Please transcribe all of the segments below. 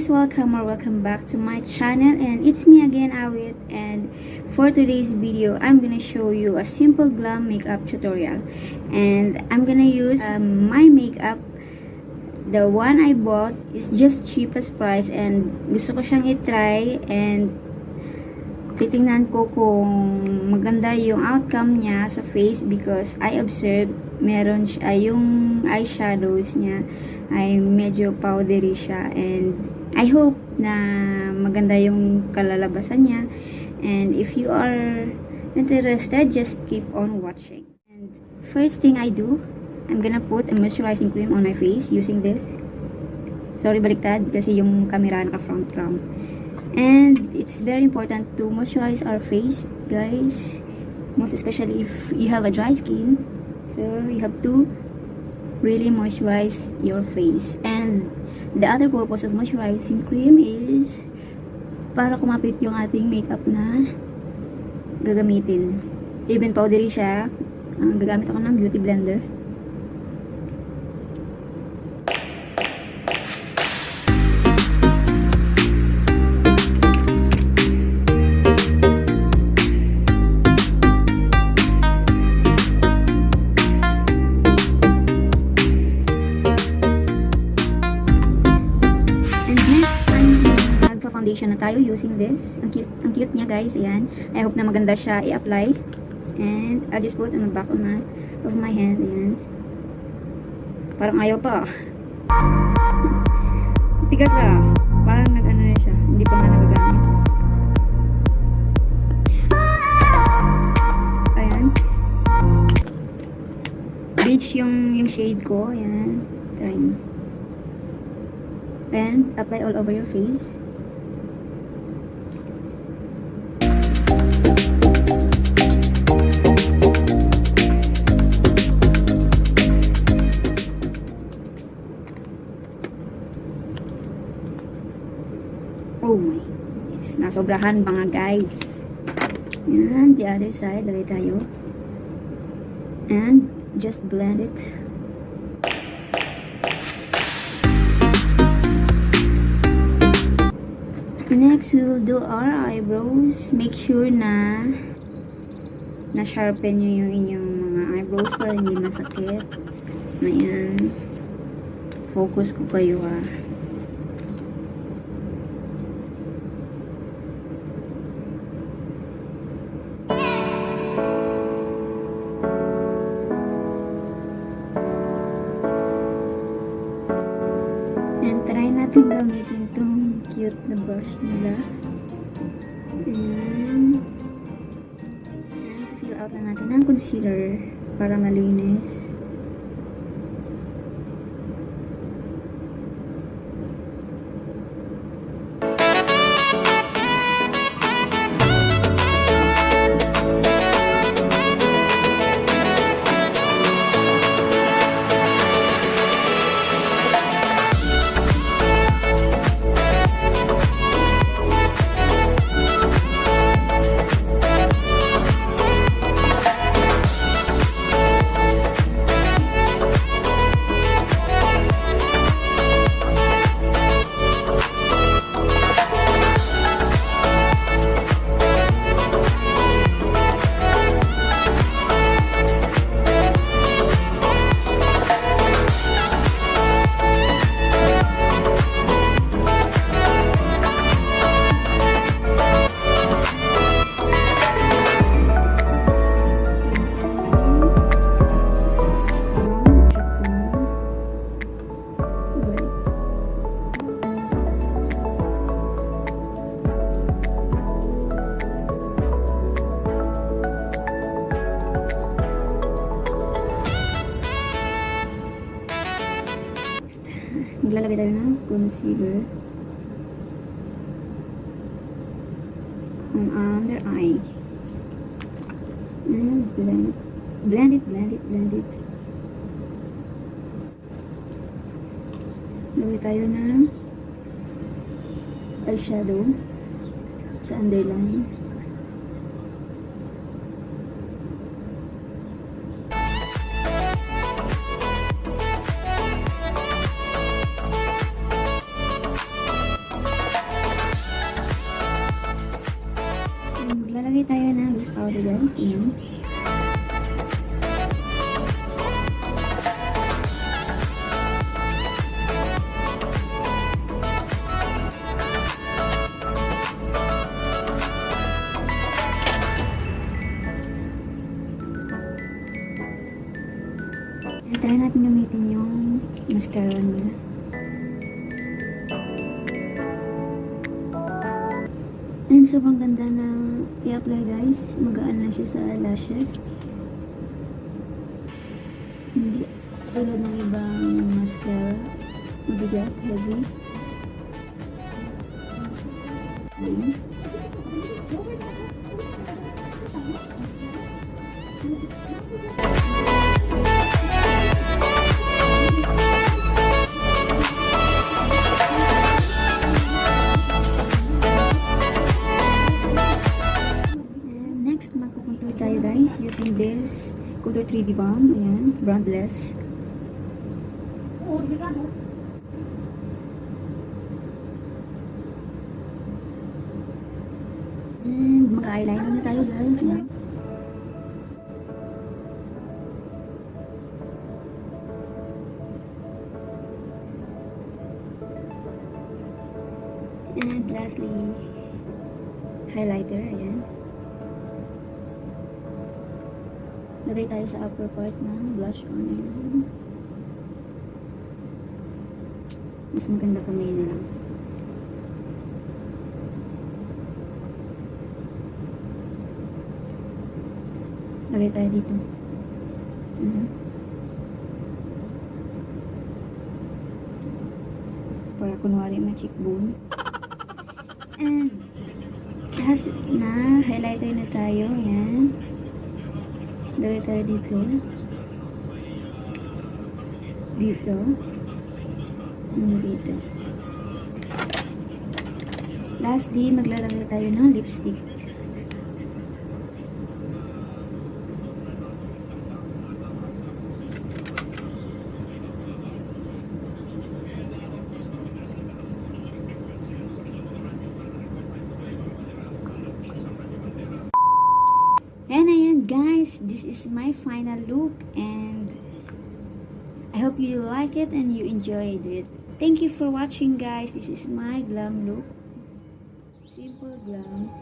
guys, welcome or welcome back to my channel, and it's me again, Awit. And for today's video, I'm gonna show you a simple glam makeup tutorial, and I'm gonna use my makeup. The one I bought is just cheapest price, and gusto ko siyang i-try and titingnan ko kung maganda yung outcome niya sa face, because I observed meron siya, yung eyeshadows niya ay medyo powdery siya, and I hope na maganda yung kalalabasan niya. And if you are interested, just keep on watching. And first thing I do, I'm gonna put a moisturizing cream on my face using this. Sorry, baliktad kasi yung camera naka front cam. And it's very important to moisturize our face, guys, most especially if you have a dry skin. So you have to really moisturize your face. And the other purpose of moisturizing cream is para kumapit yung ating makeup na gagamitin. Even powdery siya, gagamit ako ng beauty blender. Foundation na tayo using this. Ang cute niya, guys. Ayan. I hope na maganda siya i-apply. And I'll just put on the back of my hand. Ayan. Parang ayaw pa. Tigas ah. Parang nag-ano na siya. Hindi pa nga nagagamit. Ayan. Beach yung shade ko. Ayan. Try mo. And apply all over your face. Oh my goodness. Nasobrahan mga guys. And the other side, lagay tayo. And just blend it. Next, we will do our eyebrows. Make sure na na-sharpen nyo yung inyong mga eyebrows para hindi masakit. Ayan. Focus ko kayo ah. And try natin gamitin itong cute na brush nila. Ayan. Fill out na natin ng concealer para malinis. Maglalagay tayo ng concealer on under eye. And blend it. Lagay tayo ng eyeshadow sa underline. powder guys. Ayan. Try natin gamitin yung mascara nila. And sobrang ganda na i-apply guys. Magaan lang siya sa lashes. Hindi tulad ng ibang mascara. Mabigat, heavy. Magpupunto tayo guys using this Contour 3D Balm. Ayan, brandless. And mag-eyeliner na tayo guys. Ayan. And lastly, highlighter. Ayan. Lagay tayo sa upper part ng blush on. Ayan. Mas maganda kamay na lang. Lagay tayo dito. Para kunwari may cheekbone. And na highlighter na tayo. Ayan. Lagay tayo dito. Dito. Dito. Lastly, maglalagay tayo ng lipstick. And ayan guys, this is my final look and I hope you like it and you enjoyed it. Thank you for watching guys. This is my glam look. Simple glam.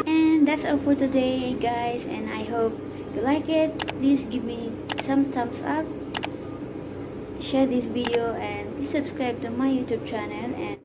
And that's all for today guys, and I hope you like it. Please give me some thumbs up, share this video, and please subscribe to my YouTube channel. And